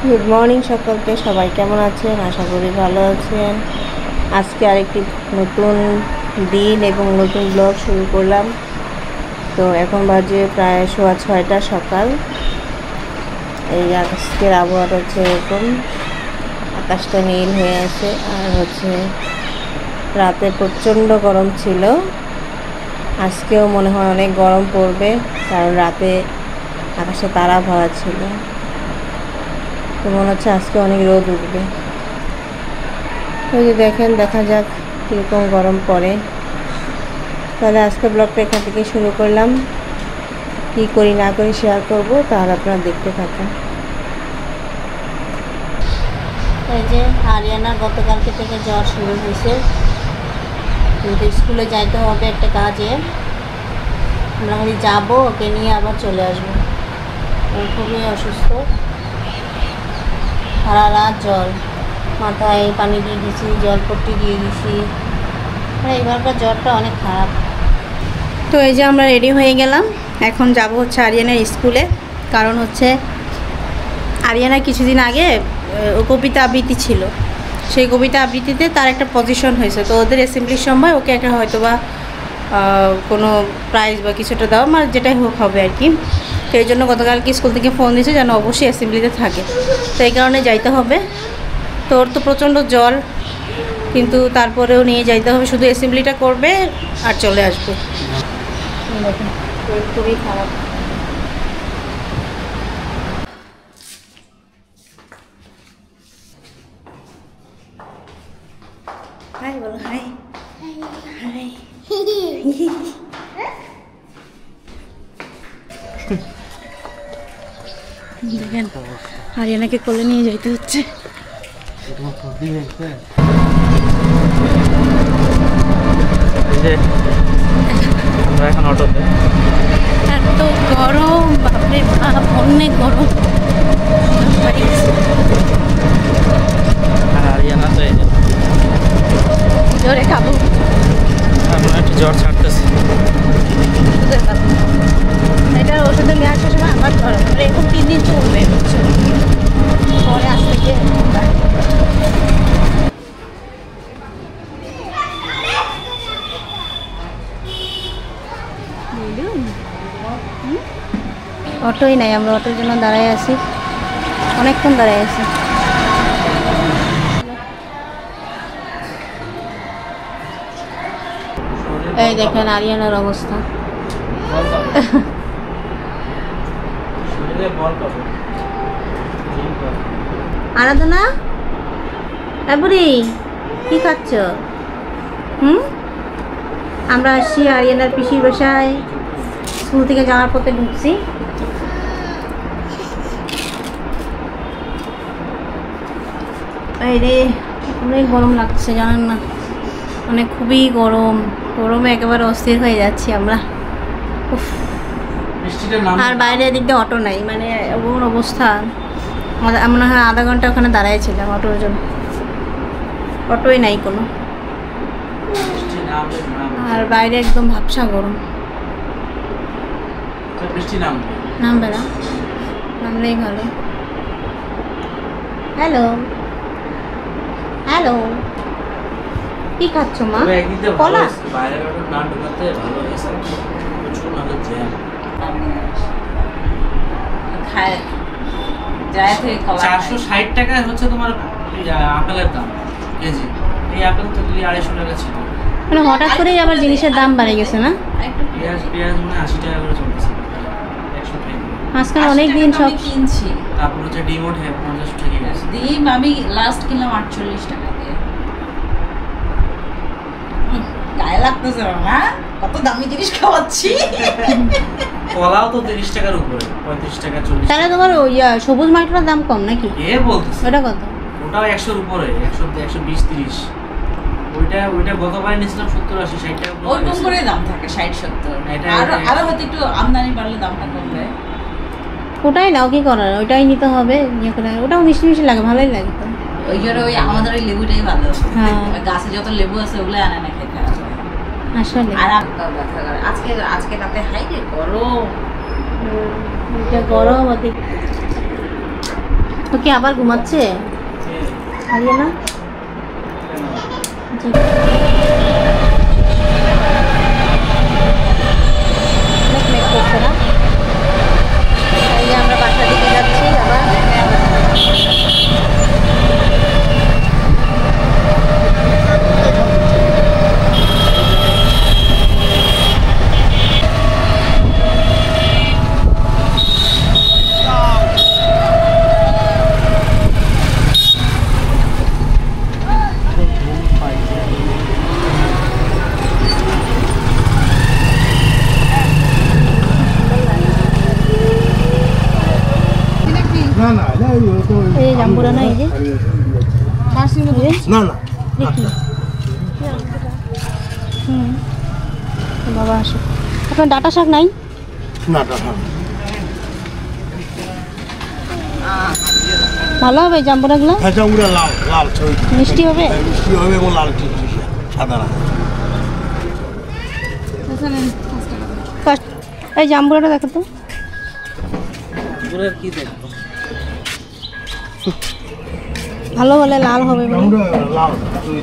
Good morning সকলকে, সবাই কেমন আছেন? আশা করি ভালো আছেন। আজকে আরেকটি নতুন দিন এবং নতুন ব্লগ শুরু করলাম। তো এখন বাজে প্রায় 6:30 সকাল। এই আজকের আবহাওয়াটা হচ্ছে এরকম, আকাশটা নীল হয়ে আছে। আর হচ্ছে রাতে প্রচণ্ড গরম ছিল, আজকেও মনে হয় অনেক গরম পড়বে, কারণ রাতে আকাশে তারা ভরা ছিল। তো মনে হচ্ছে আজকে অনেক রোদ উঠবে। ওই যে দেখেন, দেখা যাক কীরকম গরম পড়ে। তাহলে আজকে ব্লগটা এখান থেকে শুরু করলাম। কী করি না করি শেয়ার করব, তাহলে আপনারা দেখতে থাকেন। এই যে আরিয়ানা গতকালকে থেকে জ্বর শুরু হয়েছে, কিন্তু স্কুলে যাইতে হবে একটা কাজে। আমরা খালি যাবো, ওকে নিয়ে আবার চলে আসবো। ও খুবই অসুস্থ, সারা রাত জ্বর, মাথায় পানি দিয়ে দিছি, জলপট্টি দিয়ে দিছি। এবারকার জ্বরটা অনেক খারাপ। তো এই যে আমরা রেডি হয়ে গেলাম, এখন যাব হচ্ছে আরিয়ানার স্কুলে। কারণ হচ্ছে আরিয়ানার কিছুদিন আগে ও কবিতা আবৃত্তি ছিল, সেই কবিতা আবৃত্তিতে তার একটা পজিশন হয়েছে। তো ওদের অ্যাসেম্বলির সময় ওকে একটা হয়তো বা কোনো প্রাইজ বা কিছুটা দেওয়া, মানে যেটাই হোক হবে আর কি। তো এই জন্য গতকালকে স্কুল থেকে ফোন দিয়েছে যেন অবশ্যই অ্যাসেম্বলিতে থাকে। তো এই কারণে যাইতে হবে। তো ওর তো প্রচণ্ড জ্বর, কিন্তু তারপরেও নিয়ে যাইতে হবে। শুধু অ্যাসেম্বলিটা করবে আর চলে আসবে। খুবই খারাপ। হাই বলো, হাই হাই। দেখেন আরিয়ানাকে কোলে নিয়ে যাইতে হচ্ছে। আমরা এখন অটোতে। এত গরম, বাপরে বাপ, অনেক গরম। আর আরিয়ানা তো এই যে জোরে খাবো, আমরা একটু জ্বর ছাড়তেছি। এটা ওষুধে নিয়ে আসার সময় আমার জ্বর, এরকম 3 দিন চলবে, বুঝছো? পরে আজ থেকে অটোই নাই, আমরা অটোর জন্য দাঁড়ায় আছি, অনেকক্ষণ দাঁড়ায় আছি। এই দেখেন আরিয়ানার অবস্থা। আরাধনা, বুড়ি কি খাচ্ছ? আমরা আসছি আরিয়ানার পিসির বাসায়, স্কুল থেকে যাওয়ার পথে ঢুকছি। এই রে, অনেক গরম লাগছে, জানেন না, অনেক খুবই গরম। গরমে একেবারে অস্থির হয়ে যাচ্ছি আমরা। আর বাইরে দিক দিয়ে অটো নাই, মানে এমন অবস্থা। মনে হয় আধা ঘন্টা ওখানে দাঁড়াইছিলাম অটোর জন্য, অটোই নাই কোনো। আর বাইরে একদম ভাবসা গরম। নামবে না, নামলেই ভালো। হ্যালো হ্যালো, কি খাচ্ছ মা? কলা? 460 টাকা হচ্ছে তোমার আপেলের দাম কেজি। এই আপেল তো 250 টাকা ছিল। মানে হঠাৎ করেই আবার জিনিসের দাম বাড়ে গেছে না? পেঁয়াজ মানে 80 টাকা করে চলতেছে, 100 টাকা। আজকাল অনেক দিন সব কিনছি। তারপর হচ্ছে ডিমও 50 টাকা গেছে। ডিম আমি লাস্ট কিনলাম 48 টাকা দিয়ে। গায়ে লাগতেছে না, কত দামি জিনিস খাওয়াচ্ছি। কলাও তো 30 টাকার উপরে, 35 টাকা 40 টাকা। তাহলে তোমার ওই সবুজ মাঠটার দাম কম নাকি? এ বলতেছে ওটা কত? ওটাও 100 এর উপরে, 120 30। ওইটা গতবার নিয়েছিলাম 70 80 60 টাকা। ওরকম করে দাম থাকে 60 70। আরো হয়তো একটু আমদানি বাড়লে দামটা কমবে। ওটাই নাও, কি করার, ওইটাই নিতে হবে। ইয়ে করে ওটাও মিষ্টি মিষ্টি লাগে, ভালোই লাগে তো। ওই জন্য ওই আমাদের ওই লেবুটাই ভালো। হ্যাঁ, গাছে যত লেবু আছে ওগুলো আনে না খেতে আসলে। আর ব্যথা করে। আজকে রাতে হাই রে গরম। এটা গরম। কি আবার ঘুমাচ্ছে? হারিয়ে না জি। অনেক মেঘ করছে না? এই যে আমরা বাসার দিকে যাচ্ছি আবার। এই জাম্বুরা না, এই যে না না দেখি। বাবা আসো। আপনার ডাটা শাক নাই? না না ভালো হবে জাম্বুরাগুলো? এটা উড়া লাল লাল ছই মিষ্টি হবে? মিষ্টি হবে এবং লাল ঠিক সাদা না। এই জাম্বুরাটা দেখো তো। কি দেখবো? ভালো হলে লাল হবে বলে। উড়া লাল ছই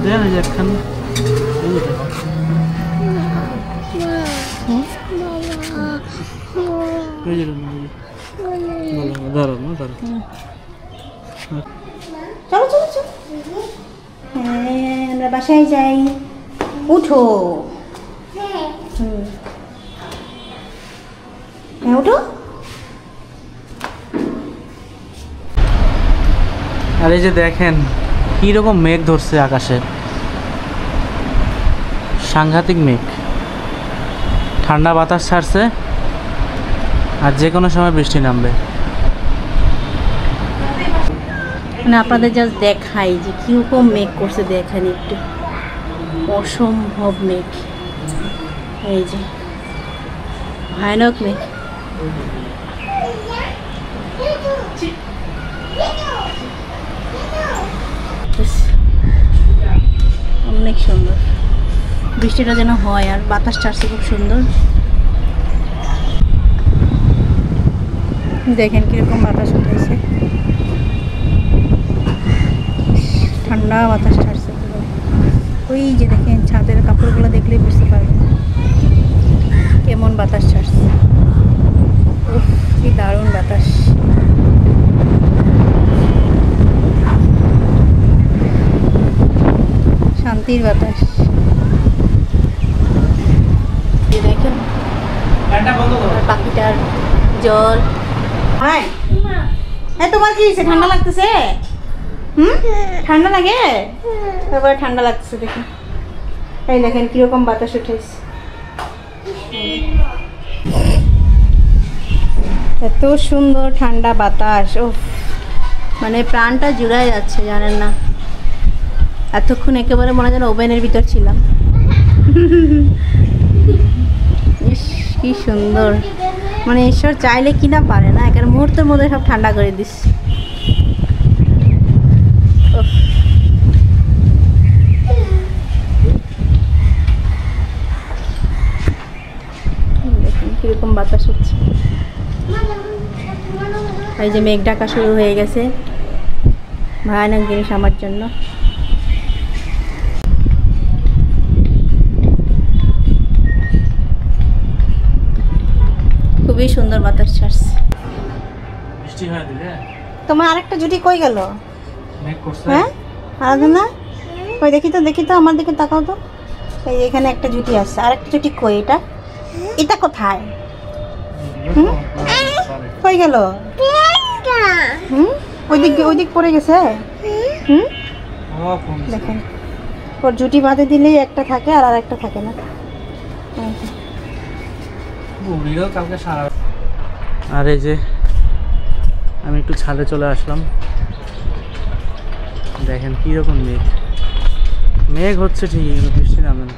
দেন এই যে একখান চলো চলো চলো। হ্যাঁ আমরা বাসায় যাই। উঠো। হ্যাঁ উঠো। আর এই যে দেখেন কিরকম মেঘ ধরছে আকাশে, সাংঘাতিক মেঘ। ঠান্ডা বাতাস ছাড়ছে আর যে কোনো সময় বৃষ্টি নামবে। মানে আপনাদের জাস্ট দেখাই যে কিরকম মেঘ করছে, দেখেন একটু। অসম্ভব মেঘ, এই যে ভয়ানক মেঘ। অনেক সুন্দর, বৃষ্টিটা যেন হয় আর বাতাস ছাড়ছে খুব সুন্দর। দেখেন কিরকম বাতাস উঠেছে, ঠান্ডা বাতাস ছাড়ছে। ওই যে দেখেন ছাদের কাপড়গুলো দেখলেই বুঝতে পারবেন কেমন বাতাস ছাড়ছে। উফ কি দারুণ বাতাস। শান্তির বাতাস। দেখেন পাখিটার জল। হ্যাঁ হ্যাঁ, তোমার কি হয়েছে? ঠান্ডা লাগতেছে? ঠান্ডা লাগে? তারপরে ঠান্ডা লাগতেছে দেখেন। এই দেখেন কিরকম বাতাস উঠেছে, এত সুন্দর ঠান্ডা বাতাস। ও মানে প্রাণটা জুড়ায় যাচ্ছে, জানেন না। এতক্ষণ একেবারে মনে হয় যেন ওভেনের ভিতর ছিলাম। ইস কি সুন্দর, মানে ঈশ্বর চাইলে কিনা পারে না, একের মুহূর্তের মধ্যে সব ঠান্ডা করে দিস। দেখুন কিরকম বাতাস হচ্ছে। এই যে মেঘ ডাকা শুরু হয়ে গেছে, ভয়ানক জিনিস আমার জন্য। খুবই সুন্দর বাতাস ছাড়ছে। বৃষ্টি হয়ে দিলে তোমার আরেকটা জুটি কই গেল? মেঘ করছে। হ্যাঁ আরাধনা কই? দেখি তো দেখি তো, আমার দিকে তাকাও তো। এই এখানে একটা জুটি আছে, আরেকটা জুটি কই? এটা এটা কোথায়? কই গেল? ওই দিক পড়ে গেছে। দেখেন ওর জুটি বাঁধে দিলেই একটা থাকে আর আরেকটা থাকে না। আর এই যে আমি একটু ছাদে চলে আসলাম, দেখেন কিরকম মেঘ। মেঘ হচ্ছে ঠিকই কিন্তু বৃষ্টি নামে না।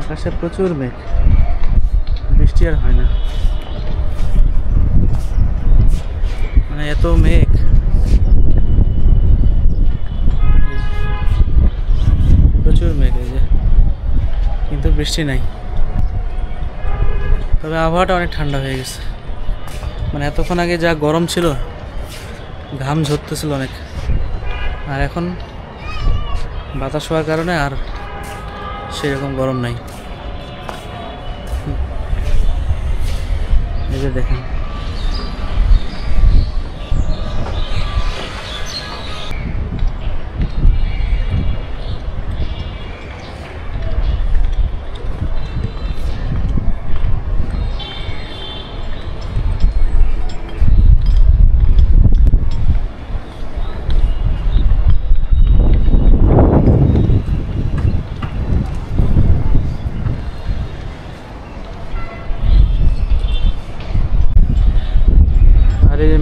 আকাশে প্রচুর মেঘ, বৃষ্টি আর হয় না। মানে এত মেঘ, প্রচুর মেঘ। বৃষ্টি নাই, তবে আবহাওয়াটা অনেক ঠান্ডা হয়ে গেছে। মানে এতক্ষণ আগে যা গরম ছিল, ঘাম ঝরতেছিল অনেক, আর এখন বাতাস হওয়ার কারণে আর সেরকম গরম নাই। এই যে দেখেন,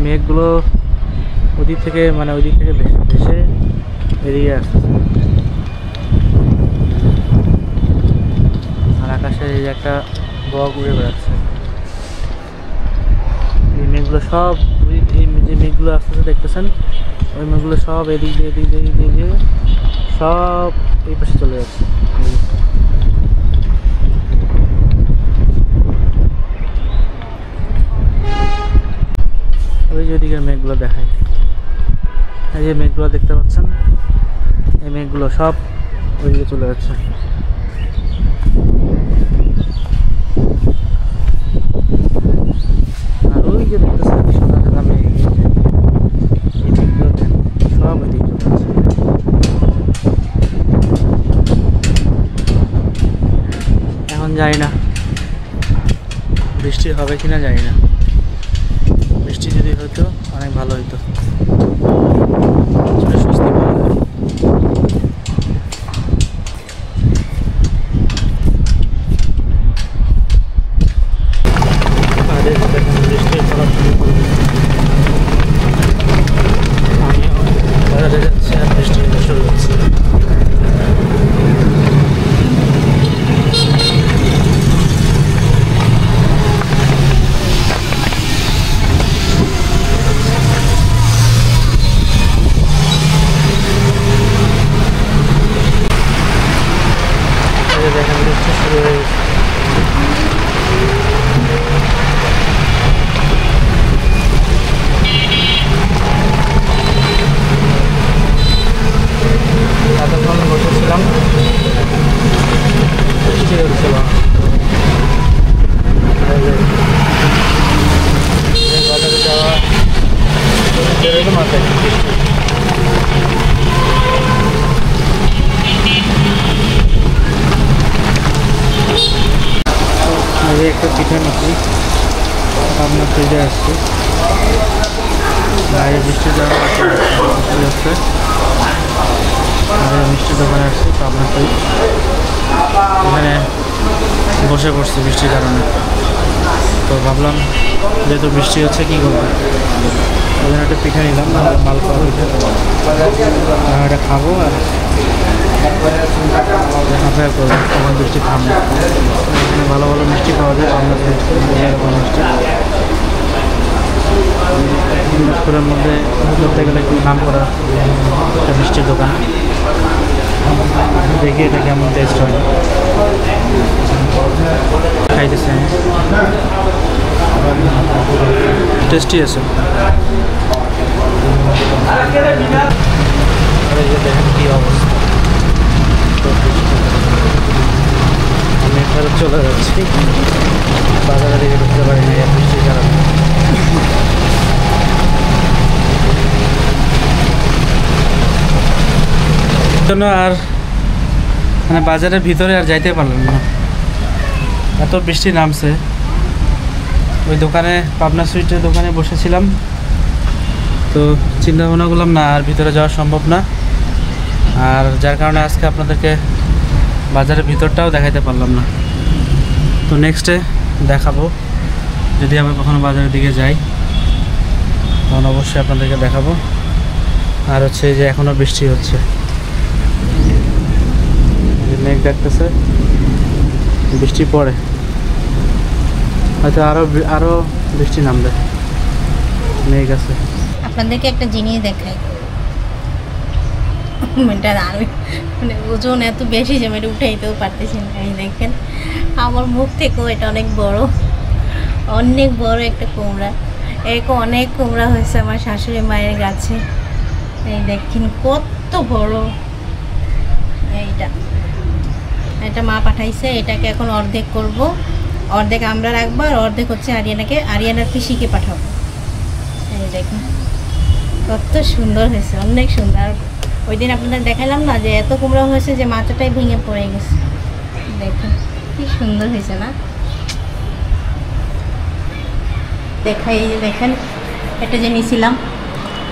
মেঘগুলো ওদিক থেকে ভেসে এদিকে আসতেছে, আর আকাশে এই যে একটা বক উড়ে বেড়াচ্ছে। এই মেঘগুলো সব যে মেঘগুলো আসতেছে দেখতেছেন, ওই মেঘগুলো সব এদিক দিয়ে সব এই পাশে চলে যাচ্ছে। ওই যে ওদিকের মেঘগুলো দেখায়, এই যে মেঘগুলো দেখতে পাচ্ছেন, এই মেঘগুলো সব ওইদিকে চলে যাচ্ছে। আর ওই যে দেখতেছেন সাদা সাদা মেঘ, এই মেঘগুলো সব ওইদিকে চলে যাচ্ছে। এখন জানি না বৃষ্টি হবে কিনা, জানি না। বৃষ্টি যদি হতো অনেক ভালো হতো, স্বস্তি পাওয়া যায়। বৃষ্টির খারাপ আমিও বাজারে যাচ্ছি আর বৃষ্টি শুরু হচ্ছে। দেখেন বৃষ্টি শুরু হয়ে গেছে। এতক্ষণ বসেছিলাম, বৃষ্টি হচ্ছিল। বাজারে যাওয়া বেরোলো মাথায় বৃষ্টি। একটা পিঠা নিচ্ছি, আপনার ফ্রিজে আসছি, বাইরে বৃষ্টি যাওয়া যাচ্ছে, মিষ্টির দোকানে আসছি। তো আপনার ফ্রিজ এখানে বসে পড়ছি বৃষ্টির কারণে। তো ভাবলাম যেহেতু বৃষ্টি হচ্ছে কী করবো, ওই জন্য একটা পিঠা নিলাম, মালপোয়া পিঠা। এটা খাবো আর অপেক্ষা করবো তখন বৃষ্টি থামবে। এখানে ভালো ভালো মিষ্টি পাওয়া যায়, আপনার মিষ্টি। দিনাজপুরের মধ্যে ধরতে গেলে একটু নাম করা একটা মিষ্টির দোকান। দেখি এটা কেমন টেস্ট হয়, খাইতেছি আমি। টেস্টি আছে। দেখেন কী অবস্থা, আমি ফেরত চলে যাচ্ছি, বাজারে দিকে ঢুকতে পারি না এই বৃষ্টির কারণে। জন্য আর মানে বাজারের ভিতরে আর যাইতে পারলাম না, এত বৃষ্টি নামছে। ওই দোকানে, পাবনা সুইটের দোকানে বসেছিলাম, তো চিন্তা ভাবনা করলাম না আর ভিতরে যাওয়া সম্ভব না, আর যার কারণে আজকে আপনাদেরকে বাজারের ভিতরটাও দেখাইতে পারলাম না। তো নেক্সটে দেখাবো, যদি আমি কখনো বাজারের দিকে যাই তখন অবশ্যই আপনাদেরকে দেখাবো। আর হচ্ছে যে এখনও বৃষ্টি হচ্ছে, মেঘ ডাকতেছে, বৃষ্টি পড়ে, হয়তো আরো বৃষ্টি নামবে, মেঘ আছে। আপনাদেরকে একটা জিনিস দেখাই, এটা আমি মানে ওজন এত বেশি যে আমি এটা উঠাইতেও পারতেছি না। এই দেখেন আমার মুখ থেকেও এটা অনেক বড় একটা কুমড়া। এরকম অনেক কুমড়া হয়েছে আমার শাশুড়ি মায়ের গাছে। এই দেখেন কত বড়। এটা মা পাঠাইছে, এটাকে এখন অর্ধেক করব, অর্ধেক আমরা রাখবো আর অর্ধেক হচ্ছে আরিয়ানার পিসিকে পাঠাবো। এই দেখুন কত সুন্দর হয়েছে, অনেক সুন্দর। আর ওই দিন আপনাদের দেখালাম না যে এত কুমড়া হয়েছে যে মাথাটাই ভেঙে পড়ে গেছে। দেখুন কি সুন্দর হয়েছে না? এই যে দেখেন এটা যে নিয়েছিলাম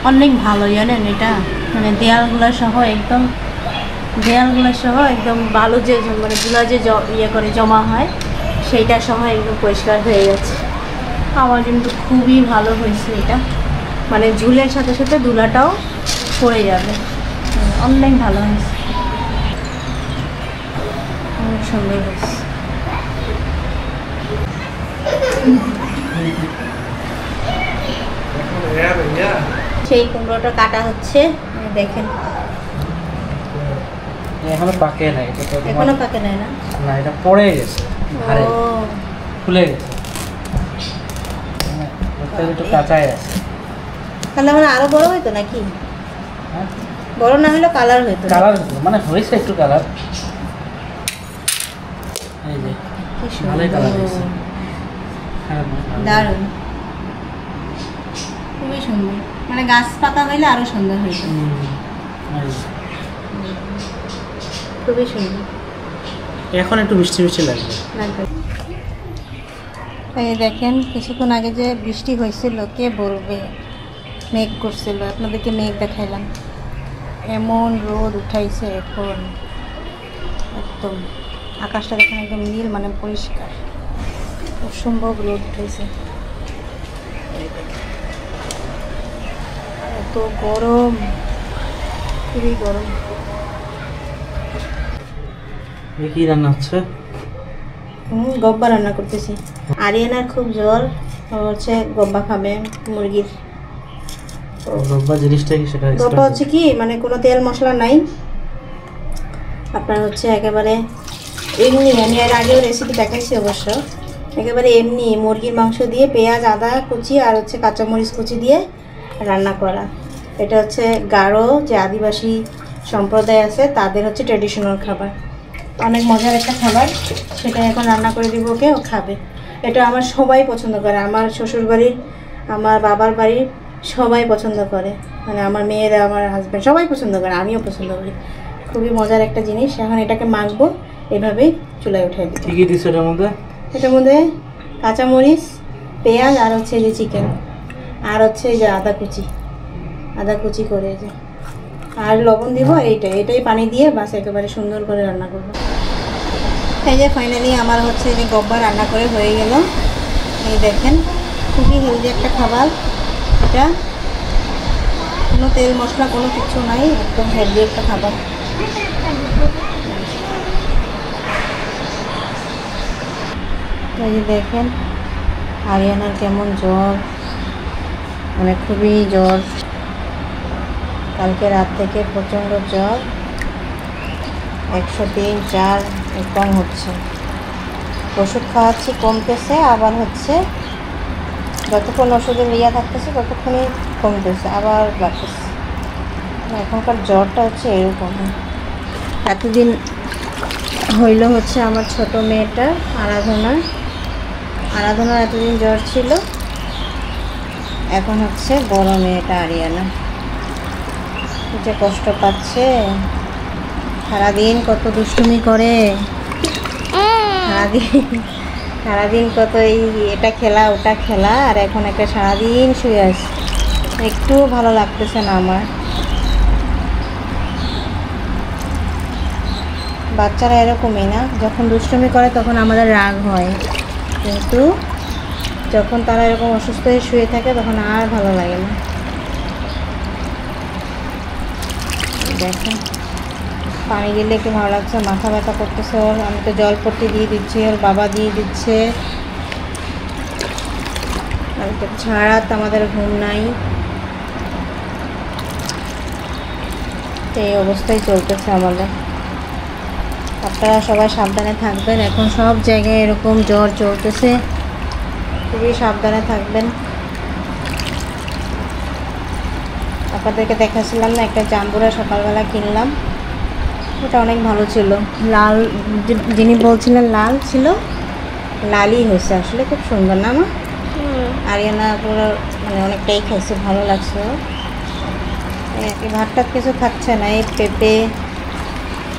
অনেক ভালো, জানেন এটা মানে দেয়ালগুলো সহ একদম বালু যে মানে গুলা যে ইয়ে করে জমা হয় সেইটা সহ একদম পরিষ্কার হয়ে গেছে। আমার কিন্তু খুবই ভালো হয়েছে এটা, মানে ঝুলের সাথে সাথে দুলাটাও পড়ে যাবে। অনেক ভালো হয়েছে, অনেক সুন্দর হয়েছে। সেই কুমড়োটা কাটা হচ্ছে, দেখেন এখনো পাকে নাই, এটা তো এখনো পাকে নাই না? না, এটা পড়ে গেছে, ধারে খুলে গেছে, একটু কাঁচাই আছে। তাহলে মানে আরো বড় হইতো নাকি? হ্যাঁ, বড় না হলে কালার হইতো। মানে হয়েছে একটু কালার। এই যে ভালোই কালার হয়েছে, দারুণ, খুবই সুন্দর। মানে গাছ পাতা হইলে আরো সুন্দর হইতো। খুবই সুন্দর। এখন একটু মিষ্টি মিষ্টি লাগবে। এই দেখেন কিছুক্ষণ আগে যে বৃষ্টি হয়েছিল কে বলবে, মেঘ করছিল, আপনাদেরকে মেঘ দেখাইলাম। এমন রোদ উঠাইছে এখন, একদম আকাশটা দেখেন একদম নীল, মানে পরিষ্কার, অসম্ভব রোদ উঠাইছে। এত গরম, খুবই গরম। কি রান্না হচ্ছে? গব্বা রান্না করতেছি। আরিয়ানার খুব জ্বর, হচ্ছে গব্বা খাবে মুরগির। গব্বা জিনিসটা কি সেটা? গব্বা হচ্ছে কি মানে কোনো তেল মশলা নাই, আপনার হচ্ছে একেবারে এমনি, আমি এর আগেও রেসিপি দেখাইছি অবশ্য, একেবারে এমনি মুরগির মাংস দিয়ে পেঁয়াজ আদা কুচি আর হচ্ছে কাঁচামরিচ কুচি দিয়ে রান্না করা। এটা হচ্ছে গারো যে আদিবাসী সম্প্রদায় আছে তাদের হচ্ছে ট্র্যাডিশনাল খাবার, অনেক মজার একটা খাবার। সেটা এখন রান্না করে দিব, ওকে, ও খাবে। এটা আমার সবাই পছন্দ করে, আমার শ্বশুরবাড়ির, আমার বাবার বাড়ির সবাই পছন্দ করে, মানে আমার মেয়েরা, আমার হাজব্যান্ড সবাই পছন্দ করে, আমিও পছন্দ করি। খুবই মজার একটা জিনিস। এখন এটাকে মাখবো, এভাবেই চুলায় উঠাই দিই। কি দিচ্ছ এটার মধ্যে? এটার মধ্যে কাঁচামরিচ, পেঁয়াজ আর হচ্ছে যে চিকেন, আর হচ্ছে এই যে আদা কুচি করে যে, আর লবণ দিব। এটাই পানি দিয়ে বাস একেবারে সুন্দর করে রান্না করবো। এই যে ফাইনালি আমার হচ্ছে যে গব্বা রান্না করে হয়ে গেল। এই দেখেন খুবই হেলদি একটা খাবার এটা, কোনো তেল মশলা কোনো কিছু নাই, একদম হেলদি একটা খাবার। এই যে দেখেন আরিয়ানার কেমন জ্বর, মানে খুবই জ্বর, কালকে রাত থেকে প্রচণ্ড জ্বর, 103-4 কম হচ্ছে। ওষুধ খাওয়াচ্ছি, কমতেছে, আবার হচ্ছে যতক্ষণ ওষুধের ইয়া থাকতেছে ততক্ষণই কমতেছে, আবার বাড়তেছে। এখনকার জ্বরটা হচ্ছে এরকম। এতদিন হইল হচ্ছে আমার ছোট মেয়েটা আরাধনার এতদিন জ্বর ছিল, এখন হচ্ছে বড় মেয়েটা আরিয়ানা যে কষ্ট পাচ্ছে, সারাদিন কত দুষ্টুমি করে, সারাদিন কত এই এটা খেলা ওটা খেলা, আর এখন একটা সারাদিন শুয়ে আছে, একটু ভালো লাগতেছে না আমার। বাচ্চারা এরকমই না, যখন দুষ্টুমি করে তখন আমাদের রাগ হয়, কিন্তু যখন তারা এরকম অসুস্থ হয়ে শুয়ে থাকে তখন আর ভালো লাগে না। দেখেন পানি দিলে কি ভালো লাগছে, মাথা ব্যথা করতেছে ওর, আমি তো জলপট্টি দিয়ে দিচ্ছি, ওর বাবা দিয়ে দিচ্ছে, ছাড়া তো আমাদের ঘুম নাই। এই অবস্থায় চলতেছে আমাদের। আপনারা সবাই সাবধানে থাকবেন, এখন সব জায়গায় এরকম জ্বর চলতেছে, খুবই সাবধানে থাকবেন। আপনাদেরকে দেখাচ্ছিলাম না একটা জাম্বুরা সকালবেলা কিনলাম, ওটা অনেক ভালো ছিল, লাল যিনি বলছিলেন লাল ছিল, লালই হয়েছে আসলে, খুব সুন্দর না মা? আরিয়ানা পুরো মানে অনেকটাই খাইছে, ভালো লাগছে। ভাতটা কিছু খাচ্ছে না, এই পেঁপে,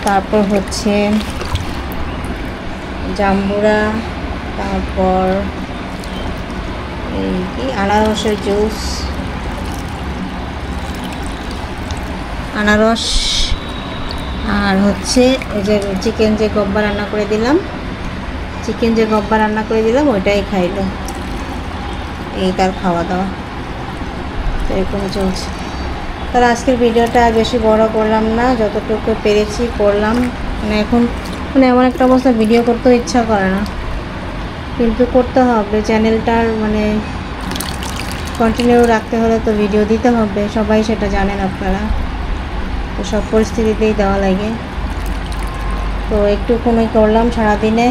তারপর হচ্ছে জাম্বুরা, তারপর এই কি আনারসের জুস, আনারস, আর হচ্ছে ওই যে চিকেন যে গব্বা রান্না করে দিলাম, ওইটাই খাইলো। এই তার খাওয়া দাওয়া, তো এরকম চলছে। তাহলে আজকের ভিডিওটা আর বেশি বড় করলাম না, যতটুকু পেরেছি করলাম। মানে এখন মানে এমন একটা অবস্থা, ভিডিও করতেও ইচ্ছা করে না, কিন্তু করতে হবে। চ্যানেলটার মানে কন্টিনিউ রাখতে হলে তো ভিডিও দিতে হবে, সবাই সেটা জানেন আপনারা, তো সব পরিস্থিতিতেই দেওয়া লাগে। তো একটুখানি করলাম সারাদিনে,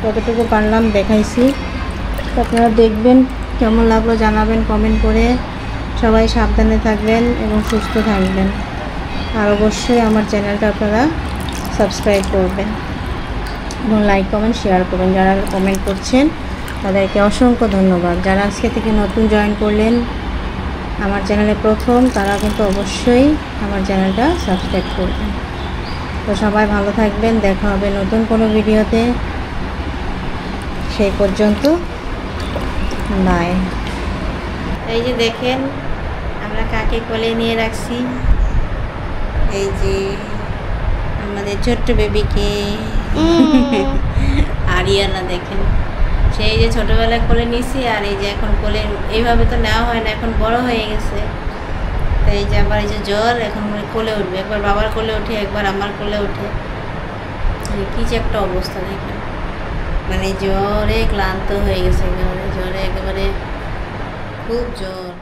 কতটুকু পারলাম দেখাইছি। তো আপনারা দেখবেন, কেমন লাগলো জানাবেন কমেন্ট করে। সবাই সাবধানে থাকবেন এবং সুস্থ থাকবেন, আর অবশ্যই আমার চ্যানেলটা আপনারা সাবস্ক্রাইব করবেন এবং লাইক কমেন্ট শেয়ার করবেন। যারা কমেন্ট করছেন তাদেরকে অসংখ্য ধন্যবাদ। যারা আজকে থেকে নতুন জয়েন করলেন আমার চ্যানেলে প্রথম, তারা কিন্তু অবশ্যই আমার চ্যানেলটা সাবস্ক্রাইব করবেন। তো সবাই ভালো থাকবেন, দেখা হবে নতুন কোনো ভিডিওতে, সেই পর্যন্ত বাই। এই যে দেখেন আমরা কাকে কোলে নিয়ে রাখছি, এই যে আমাদের ছোট্ট বেবিকে আরিয়ানা, দেখেন সেই যে ছোটোবেলায় কোলে নিয়েছি, আর এই যে এখন কোলে এইভাবে তো নেওয়া হয় না, এখন বড় হয়ে গেছে। তো এই যে আবার এই যে জ্বর, এখন কোলে উঠবে, একবার বাবার কোলে উঠে একবার আমার কোলে উঠে, কী যে একটা অবস্থা দেখেন, মানে জ্বরে ক্লান্ত হয়ে গেছে, জ্বরে একেবারে খুব জ্বর।